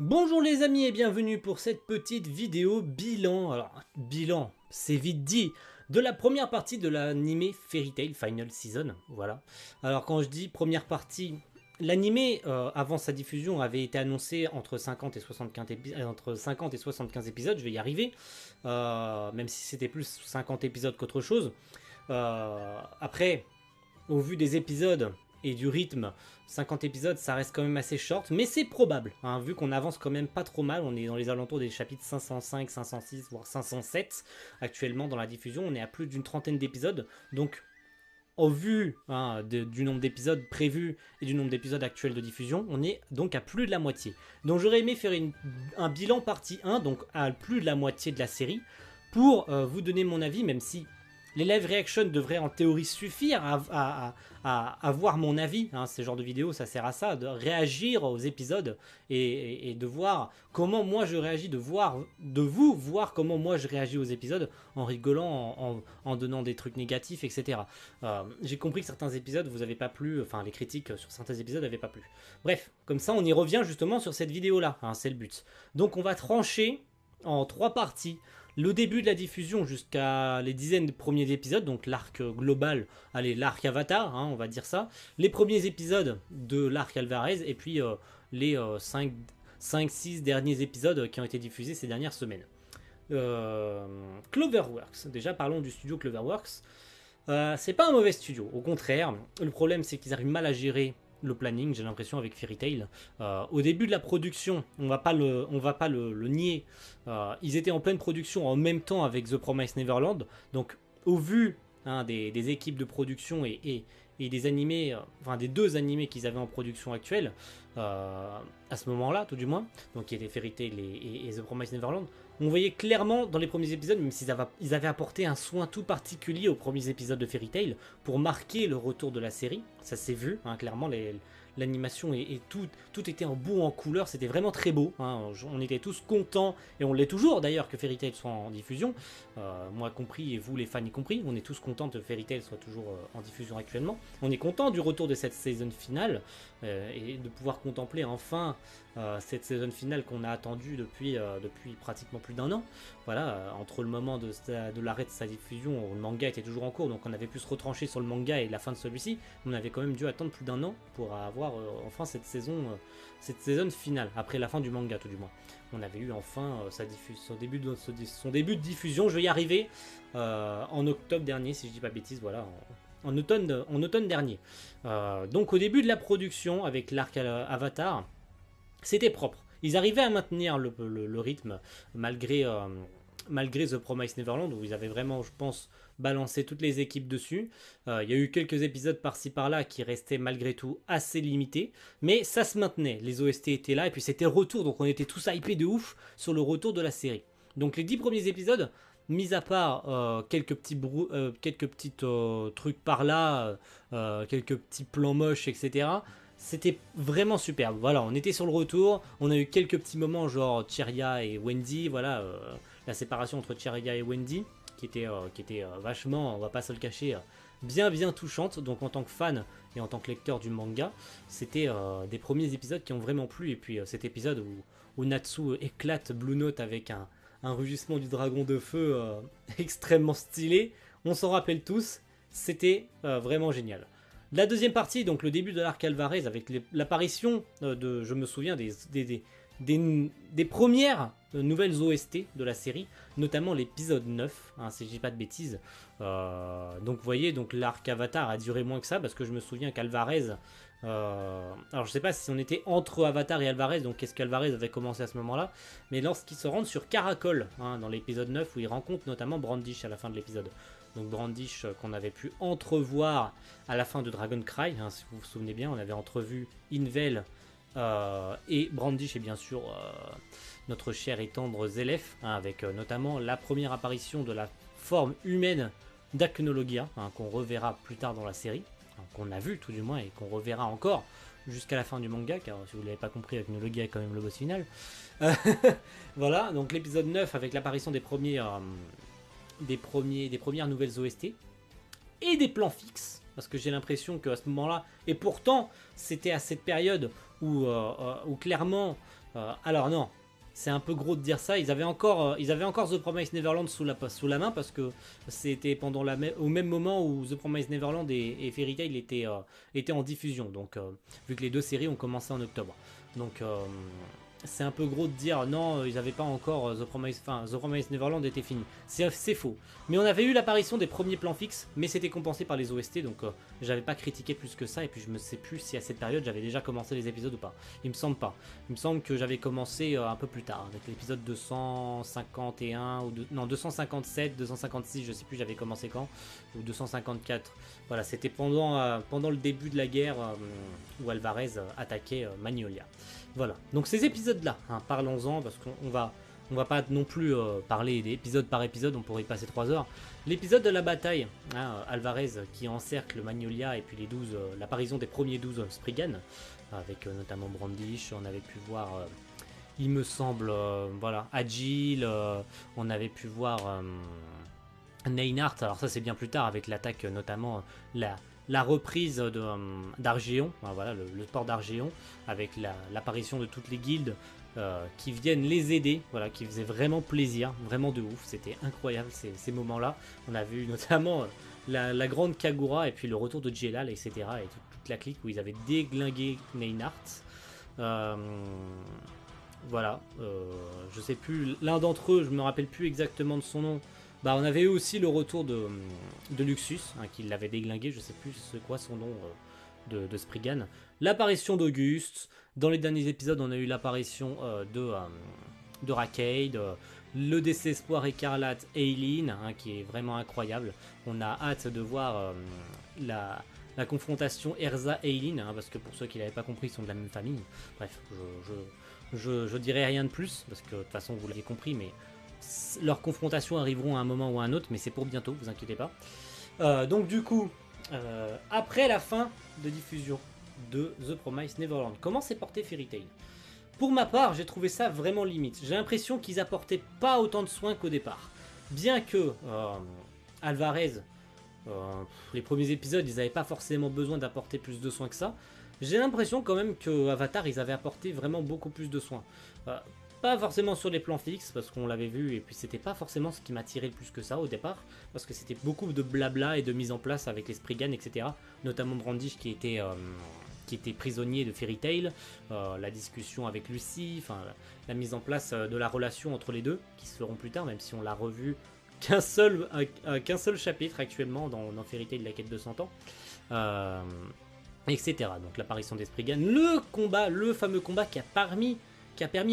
Bonjour les amis et bienvenue pour cette petite vidéo bilan. Alors, bilan, c'est vite dit, de la première partie de l'animé Fairy Tail Final Season. Voilà. Alors, quand je dis première partie, l'animé, avant sa diffusion, avait été annoncé entre 50 et 75 épisodes. Je vais y arriver. Même si c'était plus 50 épisodes qu'autre chose. Après, au vu des épisodes et du rythme, 50 épisodes ça reste quand même assez short, mais c'est probable, hein, vu qu'on avance quand même pas trop mal, on est dans les alentours des chapitres 505, 506, voire 507 actuellement dans la diffusion, on est à plus d'une trentaine d'épisodes, donc au vu du nombre d'épisodes prévus et du nombre d'épisodes actuels de diffusion, on est donc à plus de la moitié. Donc j'aurais aimé faire un bilan partie 1, donc à plus de la moitié de la série, pour vous donner mon avis, même si les live reactions devraient en théorie suffire à voir mon avis. Hein, ces genres de vidéos, ça sert à ça, de réagir aux épisodes et de voir comment moi je réagis, de vous voir comment moi je réagis aux épisodes en rigolant, en donnant des trucs négatifs, etc. J'ai compris que certains épisodes vous avez pas plu, enfin les critiques sur certains épisodes n'avaient pas plu. Bref, comme ça on y revient justement sur cette vidéo-là, hein, c'est le but. Donc on va trancher en 3 parties le début de la diffusion jusqu'à les dizaines de premiers épisodes, donc l'arc global, allez, l'arc Avatar, hein, on va dire ça, les premiers épisodes de l'arc Alvarez, et puis les 5-6 derniers épisodes qui ont été diffusés ces dernières semaines. Cloverworks, déjà parlons du studio Cloverworks. C'est pas un mauvais studio, au contraire, le problème c'est qu'ils arrivent mal à gérer le planning, j'ai l'impression, avec Fairy Tail. Au début de la production, on va pas le nier, ils étaient en pleine production en même temps avec The Promised Neverland, donc au vu des équipes de production et des animés, enfin des deux animés qu'ils avaient en production actuelle, à ce moment-là, tout du moins, donc qui étaient Fairy Tail et The Promised Neverland, on voyait clairement dans les premiers épisodes, même s'ils avaient apporté un soin tout particulier aux premiers épisodes de Fairy Tail pour marquer le retour de la série, ça s'est vu, hein, clairement, l'animation et tout était en beau en couleur, c'était vraiment très beau, hein, on était tous contents, et on l'est toujours d'ailleurs que Fairy Tail soit en diffusion, moi compris et vous les fans y compris, on est tous contents que Fairy Tail soit toujours en diffusion actuellement, on est content du retour de cette saison finale, et de pouvoir contempler enfin cette saison finale qu'on a attendue depuis pratiquement plus d'un an. Voilà, entre le moment de l'arrêt de sa diffusion, le manga était toujours en cours, donc on avait pu se retrancher sur le manga et la fin de celui-ci. On avait quand même dû attendre plus d'un an pour avoir enfin cette saison finale, après la fin du manga tout du moins. On avait eu enfin son début de diffusion, je vais y arriver, en octobre dernier, si je dis pas bêtise, voilà, en automne dernier. Donc au début de la production, avec l'arc Avatar, c'était propre. Ils arrivaient à maintenir le rythme malgré The Promised Neverland, où ils avaient vraiment, je pense, balancé toutes les équipes dessus. Il y a eu quelques épisodes par-ci par-là qui restaient malgré tout assez limités, mais ça se maintenait. Les OST étaient là, et puis c'était le retour, donc on était tous hypés de ouf sur le retour de la série. Donc les 10 premiers épisodes, mis à part quelques petits trucs par là, quelques petits plans moches, etc., c'était vraiment superbe. Voilà, on était sur le retour, on a eu quelques petits moments genre Cheria et Wendy, voilà, la séparation entre Cheria et Wendy, qui était vachement, on va pas se le cacher, bien touchante. Donc en tant que fan et en tant que lecteur du manga, c'était des premiers épisodes qui ont vraiment plu. Et puis cet épisode où Natsu éclate Blue Note avec un rugissement du dragon de feu extrêmement stylé, on s'en rappelle tous, c'était vraiment génial. La deuxième partie, donc le début de l'arc Alvarez, avec l'apparition je me souviens, des premières nouvelles OST de la série, notamment l'épisode 9, hein, si je dis pas de bêtises. Donc vous voyez, donc l'arc Avatar a duré moins que ça, parce que je me souviens qu'Alvarez... alors je sais pas si on était entre Avatar et Alvarez, donc qu'est-ce qu'Alvarez avait commencé à ce moment-là, mais lorsqu'ils se rendent sur Caracol, hein, dans l'épisode 9, où ils rencontrent notamment Brandish à la fin de l'épisode. Donc Brandish qu'on avait pu entrevoir à la fin de Dragon Cry, hein, si vous vous souvenez bien, on avait entrevu Invel et Brandish et bien sûr notre cher et tendre Zelef, hein, avec notamment la première apparition de la forme humaine d'Acnologia, hein, qu'on reverra plus tard dans la série, hein, qu'on a vu tout du moins et qu'on reverra encore jusqu'à la fin du manga, car si vous ne l'avez pas compris, Acnologia est quand même le boss final. Voilà, donc l'épisode 9 avec l'apparition des premières nouvelles OST et des plans fixes, parce que j'ai l'impression qu'à ce moment-là, et pourtant c'était à cette période où clairement Alors non, c'est un peu gros de dire ça. Ils avaient encore The Promised Neverland sous la main parce que c'était au même moment où The Promised Neverland et Fairy Tail étaient en diffusion. Donc, vu que les deux séries ont commencé en octobre. Donc, c'est un peu gros de dire non, ils n'avaient pas encore The Promised Neverland était fini. C'est faux. Mais on avait eu l'apparition des premiers plans fixes, mais c'était compensé par les OST, donc j'avais pas critiqué plus que ça. Et puis je me sais plus si à cette période j'avais déjà commencé les épisodes ou pas. Il me semble pas. Il me semble que j'avais commencé un peu plus tard, avec l'épisode 251 non 257, 256, je sais plus j'avais commencé quand, ou 254. Voilà, c'était pendant le début de la guerre où Alvarez attaquait Magnolia. Voilà, donc ces épisodes-là, hein, parlons-en, parce qu'on va pas non plus parler épisode par épisode, on pourrait y passer 3 heures. L'épisode de la bataille, hein, Alvarez qui encercle Magnolia et puis l'apparition des premiers 12 Spriggan, avec notamment Brandish, on avait pu voir, il me semble, voilà, Agile, on avait pu voir Neinhardt, alors ça c'est bien plus tard, avec l'attaque notamment, la reprise d'Argéon, voilà, le port d'Argéon, avec l'apparition de toutes les guildes qui viennent les aider, voilà, qui faisaient vraiment plaisir, vraiment de ouf, c'était incroyable ces moments-là. On a vu notamment la grande Kagura et puis le retour de Jelal, etc. et toute la clique où ils avaient déglingué Neinhardt. Voilà, je sais plus, l'un d'entre eux, je me rappelle plus exactement de son nom. Bah, on avait eu aussi le retour de Luxus, hein, qui l'avait déglingué, je sais plus c'est quoi son nom de Spriggan. L'apparition d'Auguste, dans les derniers épisodes on a eu l'apparition de Rakade, le désespoir écarlate Eileen, hein, qui est vraiment incroyable. On a hâte de voir la confrontation Erza-Eileen, hein, parce que pour ceux qui l'avaient pas compris, ils sont de la même famille. Bref, je dirais rien de plus, parce que de toute façon vous l'avez compris, mais leurs confrontations arriveront à un moment ou à un autre, mais c'est pour bientôt, vous inquiétez pas. Donc du coup, après la fin de diffusion de The Promised Neverland, comment s'est porté Fairy Tail? Pour ma part, j'ai trouvé ça vraiment limite. J'ai l'impression qu'ils apportaient pas autant de soins qu'au départ. Bien que Alvarez, les premiers épisodes, ils n'avaient pas forcément besoin d'apporter plus de soins que ça. J'ai l'impression quand même que Avatar, ils avaient apporté vraiment beaucoup plus de soins. Pas forcément sur les plans fixes, parce qu'on l'avait vu, et puis c'était pas forcément ce qui m'attirait le plus que ça au départ, parce que c'était beaucoup de blabla et de mise en place avec les Spriggan, etc. Notamment Brandish qui était prisonnier de Fairy Tail, la discussion avec Lucy, la mise en place de la relation entre les deux, qui se feront plus tard, même si on l'a revu qu'un seul chapitre actuellement dans Fairy Tail, la quête de 100 ans. Etc. Donc l'apparition des Spriggan, le fameux combat qui a permis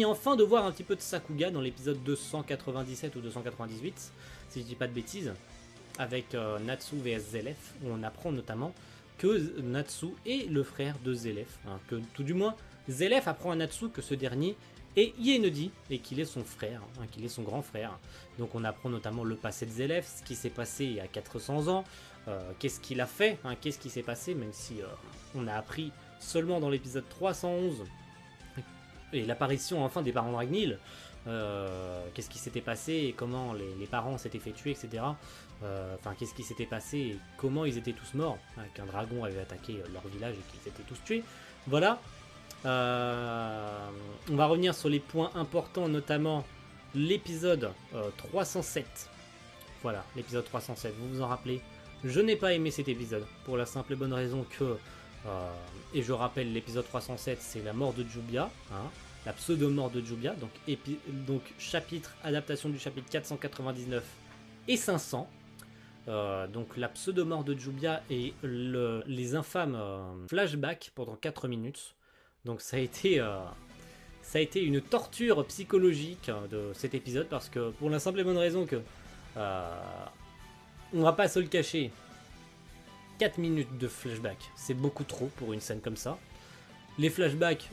enfin de voir un petit peu de Sakuga dans l'épisode 297 ou 298, si je dis pas de bêtises, avec Natsu vs Zelef, où on apprend notamment que Natsu est le frère de Zelef, hein, que tout du moins Zelef apprend à Natsu que ce dernier est Ienedi et qu'il est son frère, hein, qu'il est son grand frère. Donc on apprend notamment le passé de Zelef, ce qui s'est passé il y a 400 ans, qu'est-ce qu'il a fait, hein, qu'est-ce qui s'est passé, même si on a appris seulement dans l'épisode 311 et l'apparition enfin des parents de Ragnhild, qu'est-ce qui s'était passé et comment les parents s'étaient fait tuer, etc. Qu'est-ce qui s'était passé et comment ils étaient tous morts, hein, qu'un dragon avait attaqué leur village et qu'ils étaient tous tués. Voilà. On va revenir sur les points importants, notamment l'épisode 307. Voilà, l'épisode 307, vous vous en rappelez. Je n'ai pas aimé cet épisode, pour la simple et bonne raison que... et je rappelle, l'épisode 307, c'est la mort de Jubia, hein, la pseudo-mort de Jubia, donc chapitre, adaptation du chapitre 499 et 500. Donc la pseudo-mort de Jubia et les infâmes flashbacks pendant 4 minutes. Donc ça a été une torture psychologique de cet épisode, parce que pour la simple et bonne raison que on va pas se le cacher, 4 minutes de flashback, c'est beaucoup trop pour une scène comme ça. Les flashbacks,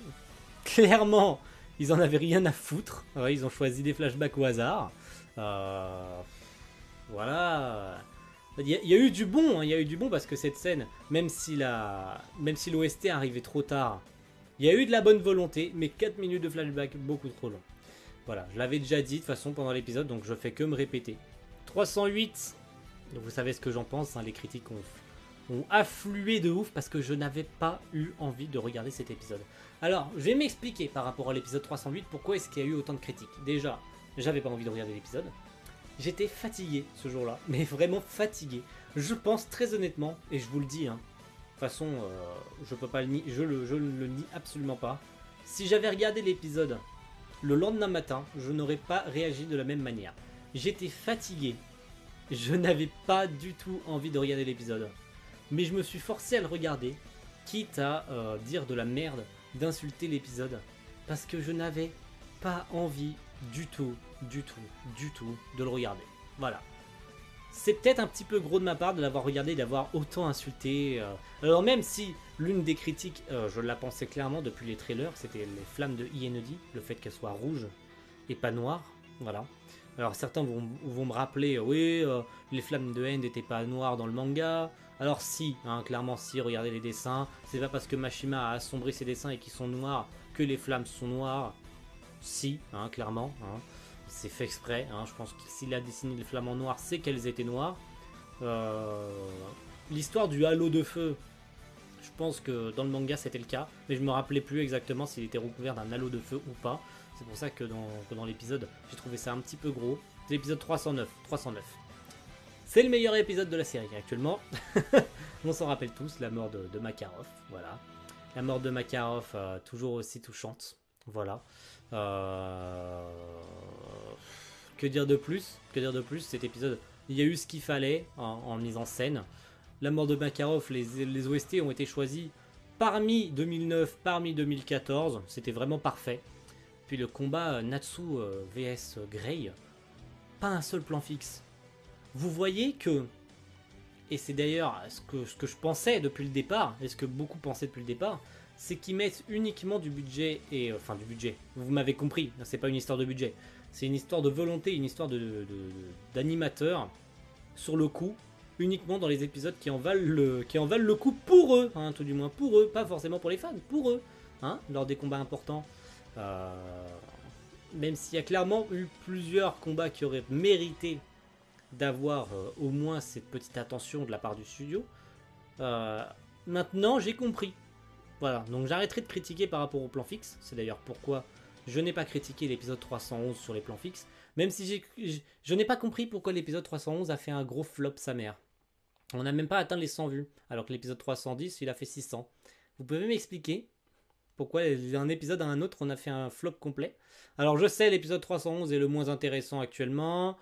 clairement, ils en avaient rien à foutre. Ouais, ils ont choisi des flashbacks au hasard. Voilà. Il y a eu du bon, hein, il y a eu du bon, parce que cette scène, même si l'OST arrivait trop tard, il y a eu de la bonne volonté, mais 4 minutes de flashback, beaucoup trop long. Voilà, je l'avais déjà dit de toute façon pendant l'épisode, donc je fais que me répéter. 308, vous savez ce que j'en pense, hein, les critiques ont afflué de ouf parce que je n'avais pas eu envie de regarder cet épisode. Alors, je vais m'expliquer par rapport à l'épisode 308 pourquoi est-ce qu'il y a eu autant de critiques. Déjà, j'avais pas envie de regarder l'épisode. J'étais fatigué ce jour-là, mais vraiment fatigué. Je pense très honnêtement, et je vous le dis, hein, de toute façon, je peux pas le nier, je ne le nie absolument pas. Si j'avais regardé l'épisode le lendemain matin, je n'aurais pas réagi de la même manière. J'étais fatigué, je n'avais pas du tout envie de regarder l'épisode. Mais je me suis forcé à le regarder, quitte à dire de la merde, d'insulter l'épisode, parce que je n'avais pas envie du tout de le regarder. Voilà. C'est peut-être un petit peu gros de ma part de l'avoir regardé, d'avoir autant insulté. Alors même si l'une des critiques, je la pensais clairement depuis les trailers, c'était les flammes de Ienedi, le fait qu'elles soient rouges et pas noires. Voilà. Alors certains vont me rappeler, oui, les flammes de haine n'étaient pas noires dans le manga. Alors si, hein, clairement si, regardez les dessins. C'est pas parce que Mashima a assombri ses dessins et qu'ils sont noirs que les flammes sont noires. Si, hein, clairement. Hein. C'est fait exprès. Hein. Je pense que s'il a dessiné les flammes en noir, c'est qu'elles étaient noires. L'histoire du halo de feu, je pense que dans le manga c'était le cas. Mais je me rappelais plus exactement s'il était recouvert d'un halo de feu ou pas. C'est pour ça que dans l'épisode, j'ai trouvé ça un petit peu gros. C'est l'épisode 309. C'est le meilleur épisode de la série actuellement. On s'en rappelle tous, la mort de Makarov. Voilà. La mort de Makarov, toujours aussi touchante. Voilà. Que dire de plus? Cet épisode, il y a eu ce qu'il fallait en mise en scène. La mort de Makarov, les OST ont été choisis parmi 2009, parmi 2014. C'était vraiment parfait. Puis le combat Natsu vs Grey, pas un seul plan fixe. Vous voyez que, et c'est d'ailleurs ce que je pensais depuis le départ, et ce que beaucoup pensaient depuis le départ, c'est qu'ils mettent uniquement du budget, enfin du budget, vous m'avez compris, c'est pas une histoire de budget, c'est une histoire de volonté, une histoire d'animateur sur le coup, uniquement dans les épisodes qui en valent le coup pour eux, hein, tout du moins pour eux, pas forcément pour les fans, pour eux, hein, lors des combats importants. Même s'il y a clairement eu plusieurs combats qui auraient mérité d'avoir au moins cette petite attention de la part du studio. Maintenant, j'ai compris. Voilà, donc j'arrêterai de critiquer par rapport au plan fixe. C'est d'ailleurs pourquoi je n'ai pas critiqué l'épisode 311 sur les plans fixes. Même si je n'ai pas compris pourquoi l'épisode 311 a fait un gros flop sa mère. On n'a même pas atteint les 100 vues, alors que l'épisode 310, il a fait 600. Vous pouvez m'expliquer pourquoi d'un épisode à un autre on a fait un flop complet? Alors je sais, l'épisode 311 est le moins intéressant actuellement,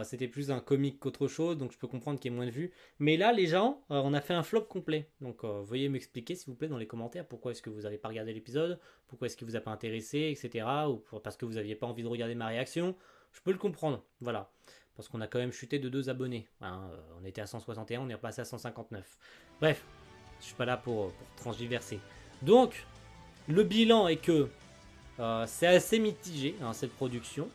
c'était plus un comique qu'autre chose, donc je peux comprendre qu'il y ait moins de vues. Mais là les gens, on a fait un flop complet. Donc veuillez m'expliquer s'il vous plaît dans les commentaires pourquoi est-ce que vous n'avez pas regardé l'épisode, pourquoi est-ce qu'il vous a pas intéressé, etc. Ou parce que vous n'aviez pas envie de regarder ma réaction. Je peux le comprendre, voilà. Parce qu'on a quand même chuté de 2 abonnés. Hein, on était à 161, on est repassé à 159. Bref, je suis pas là pour transgiverser. Donc, le bilan est que c'est assez mitigé, hein, cette production.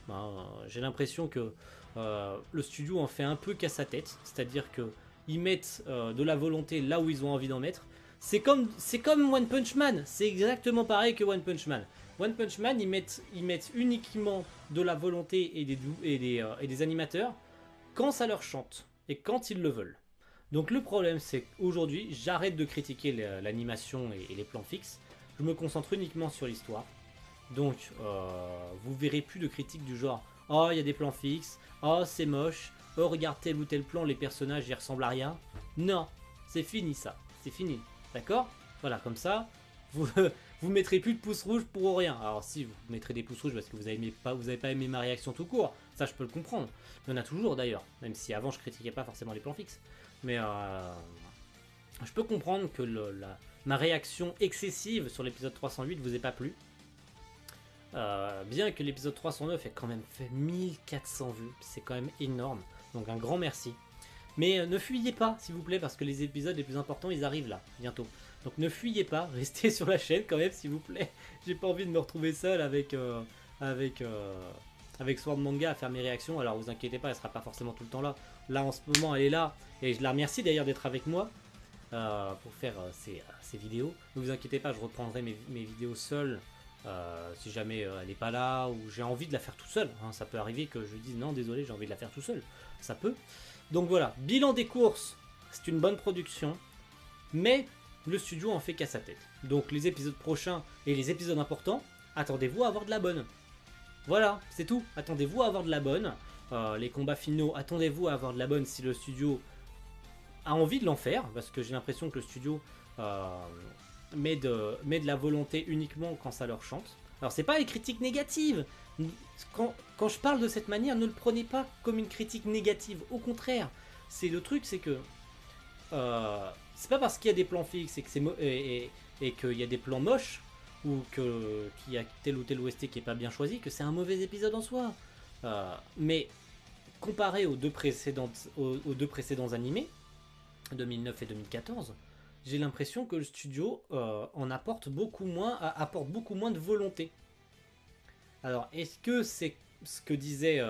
J'ai l'impression que le studio en fait un peu qu'à sa tête. C'est-à-dire qu'ils mettent de la volonté là où ils ont envie d'en mettre. C'est comme One Punch Man. C'est exactement pareil que One Punch Man. One Punch Man, ils mettent uniquement de la volonté et des animateurs quand ça leur chante et quand ils le veulent. Donc le problème, c'est qu'aujourd'hui, j'arrête de critiquer l'animation et les plans fixes. Je me concentre uniquement sur l'histoire. Donc, vous verrez plus de critiques du genre « Oh, il y a des plans fixes. Oh, c'est moche. Oh, regarde tel ou tel plan, les personnages, ils ressemblent à rien. » Non, c'est fini ça. C'est fini. D'accord? Voilà, comme ça, vous mettrez plus de pouces rouges pour rien. Alors si, vous mettrez des pouces rouges parce que vous n'avez pas aimé ma réaction tout court. Ça, je peux le comprendre. Il y en a toujours d'ailleurs. Même si avant, je critiquais pas forcément les plans fixes. Mais je peux comprendre que ma réaction excessive sur l'épisode 308 vous ait pas plu. Bien que l'épisode 309 ait quand même fait 1400 vues, c'est quand même énorme, donc un grand merci. Mais ne fuyez pas s'il vous plaît, parce que les épisodes les plus importants ils arrivent là, bientôt. Donc ne fuyez pas, restez sur la chaîne quand même s'il vous plaît. J'ai pas envie de me retrouver seul avec Sword Manga à faire mes réactions. Alors vous inquiétez pas, elle sera pas forcément tout le temps là. Là en ce moment elle est là, et je la remercie d'ailleurs d'être avec moi pour faire ces vidéos. Ne vous inquiétez pas, je reprendrai mes vidéos seul. Si jamais elle n'est pas là ou j'ai envie de la faire tout seul, hein, ça peut arriver que je dise non désolé j'ai envie de la faire tout seul, ça peut. Donc voilà, bilan des courses, c'est une bonne production, Mais le studio en fait qu'à sa tête. Donc les épisodes prochains et les épisodes importants, attendez-vous à avoir de la bonne. Voilà, c'est tout. Attendez-vous à avoir de la bonne. Les combats finaux, attendez-vous à avoir de la bonne si le studio a envie de l'en faire, parce que j'ai l'impression que le studio met de la volonté uniquement quand ça leur chante. Alors c'est pas les critiques négatives. Quand je parle de cette manière, ne le prenez pas comme une critique négative. Au contraire, c'est le truc, c'est que c'est pas parce qu'il y a des plans fixes et que et qu'il y a des plans moches ou qu'il y a tel ou tel OST qui est pas bien choisi que c'est un mauvais épisode en soi. Mais comparé aux deux précédents animés, 2009 et 2014, j'ai l'impression que le studio en apporte beaucoup moins de volonté. Alors, est-ce que c'est ce que disait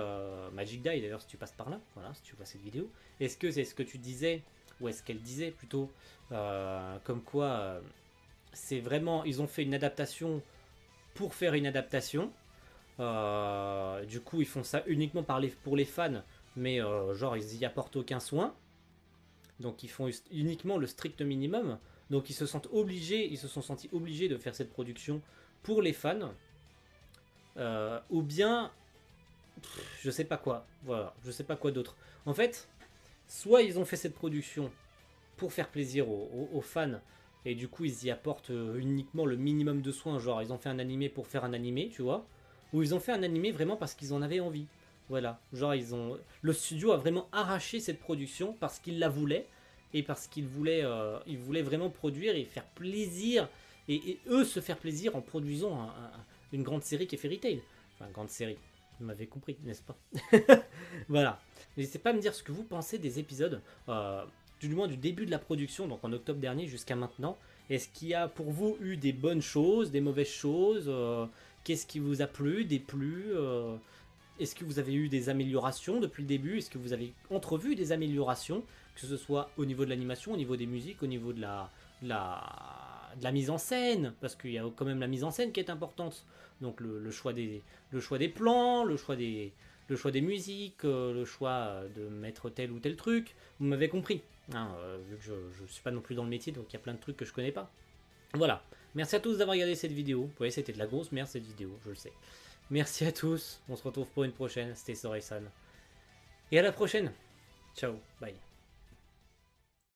Magic Die, d'ailleurs, si tu passes par là, voilà, si tu vois cette vidéo, est-ce que c'est ce que tu disais, ou est-ce qu'elle disait plutôt, comme quoi c'est vraiment, ils ont fait une adaptation pour faire une adaptation, du coup, ils font ça uniquement pour les fans, mais genre, ils y apportent aucun soin. Donc ils font uniquement le strict minimum. Donc ils se sont sentis obligés de faire cette production pour les fans. Ou bien, je sais pas quoi. Voilà, je sais pas quoi d'autre. En fait, soit ils ont fait cette production pour faire plaisir aux fans, et du coup ils y apportent uniquement le minimum de soins. Genre ils ont fait un animé pour faire un animé, tu vois. Ou ils ont fait un animé vraiment parce qu'ils en avaient envie. Voilà, genre le studio a vraiment arraché cette production parce qu'il la voulait et parce qu'ils voulaient vraiment produire et faire plaisir et eux se faire plaisir en produisant une grande série qui est Fairy Tail. Enfin, grande série, vous m'avez compris, n'est-ce pas? Voilà. N'hésitez pas à me dire ce que vous pensez des épisodes, du moins du début de la production, donc en octobre dernier jusqu'à maintenant. Est-ce qu'il y a pour vous eu des bonnes choses, des mauvaises choses? Qu'est-ce qui vous a plu, déplu? Est-ce que vous avez eu des améliorations depuis le début? Est-ce que vous avez entrevu des améliorations, que ce soit au niveau de l'animation, au niveau des musiques, au niveau de la mise en scène? Parce qu'il y a quand même la mise en scène qui est importante. Donc le choix des plans, le choix des musiques, le choix de mettre tel ou tel truc. Vous m'avez compris, hein, vu que je ne suis pas non plus dans le métier, donc il y a plein de trucs que je connais pas. Voilà. Merci à tous d'avoir regardé cette vidéo. Vous voyez, c'était de la grosse merde cette vidéo, je le sais. Merci à tous, on se retrouve pour une prochaine, c'était Soresan. Et à la prochaine. Ciao, bye.